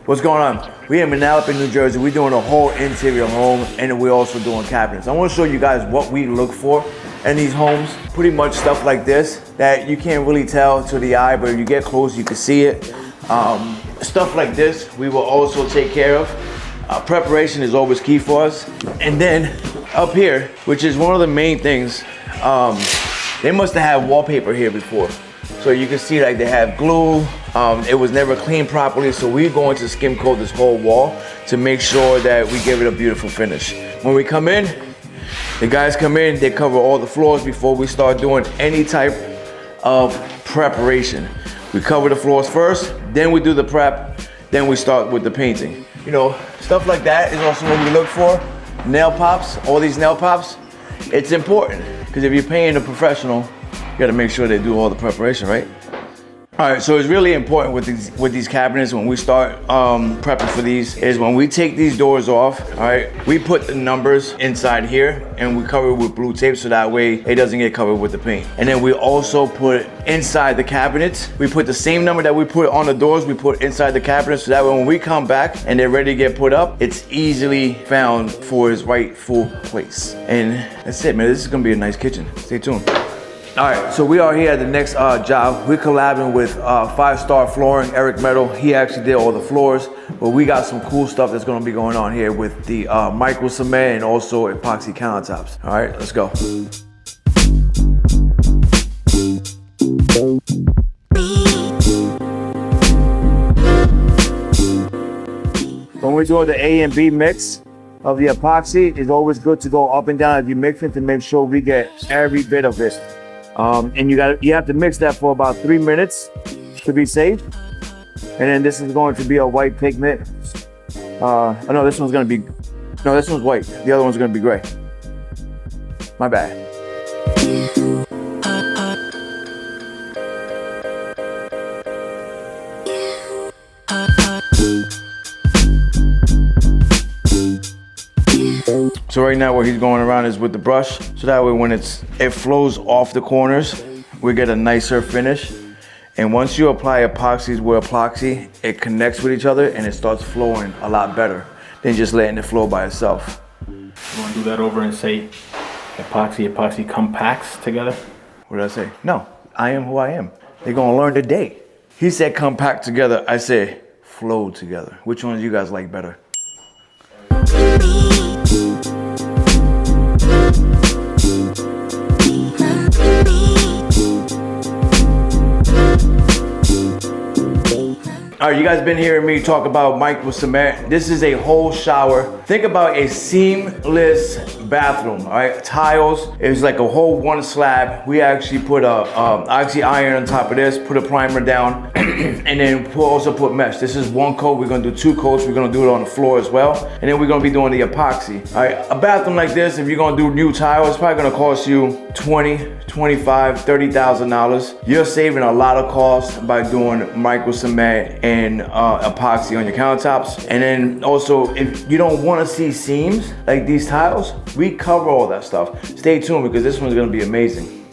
What's going on? We're in Manalapan, New Jersey. We're doing a whole interior home, and we're also doing cabinets. I want to show you guys what we look for in these homes. Pretty much stuff like this that you can't really tell to the eye, but if you get close, you can see it. Stuff like this, we will also take care of. Preparation is always key for us. And then up here, which is one of the main things, they must have had wallpaper here before. So you can see like they have glue. It was never cleaned properly, so we're going to skim coat this whole wall to make sure that we give it a beautiful finish. When we come in, the guys come in, they cover all the floors before we start doing any type of preparation. We cover the floors first, then we do the prep, then we start with the painting. You know, stuff like that is also what we look for. Nail pops, all these nail pops, it's important because if you're paying a professional, you gotta make sure they do all the preparation, right? All right, so it's really important with these cabinets when we start prepping for these is when we take these doors off, all right, we put the numbers inside here and we cover it with blue tape so that way it doesn't get covered with the paint. And then we also put inside the cabinets, we put the same number that we put on the doors, we put inside the cabinets so that way when we come back and they're ready to get put up, it's easily found for its rightful place. And that's it, man. This is gonna be a nice kitchen. Stay tuned. All right, so we are here at the next job. We're collabing with 5-Star Flooring, Eric Metal. He actually did all the floors, but we got some cool stuff that's gonna be going on here with the micro cement and also epoxy countertops. All right, let's go. When we're doing the A and B mix of the epoxy, it's always good to go up and down as you mix it to make sure we get every bit of it. And you have to mix that for about 3 minutes to be safe. And then this is going to be a white pigment. Oh no, this one's white. The other one's gonna be gray. My bad. So right now what he's going around is with the brush, so that way when it flows off the corners, we get a nicer finish. And once you apply epoxies with epoxy, it connects with each other and it starts flowing a lot better than just letting it flow by itself. You want to do that over and say epoxy compacts together? What did I say? No, I am who I am. They're gonna learn today. He said compact together, I said flow together. Which one do you guys like better? All right, you guys been hearing me talk about micro cement. This is a whole shower. Think about a seamless bathroom, all right? Tiles, it's like a whole one slab. We actually put a oxy iron on top of this, put a primer down, and then also put mesh. This is one coat, we're gonna do 2 coats. We're gonna do it on the floor as well. And then we're gonna be doing the epoxy. All right, a bathroom like this, if you're gonna do new tile, it's probably gonna cost you $20,000, $25,000, $30,000. You're saving a lot of costs by doing micro cement and epoxy on your countertops. And then also, if you don't want to see seams like these tiles, we cover all that stuff. Stay tuned because this one's going to be amazing.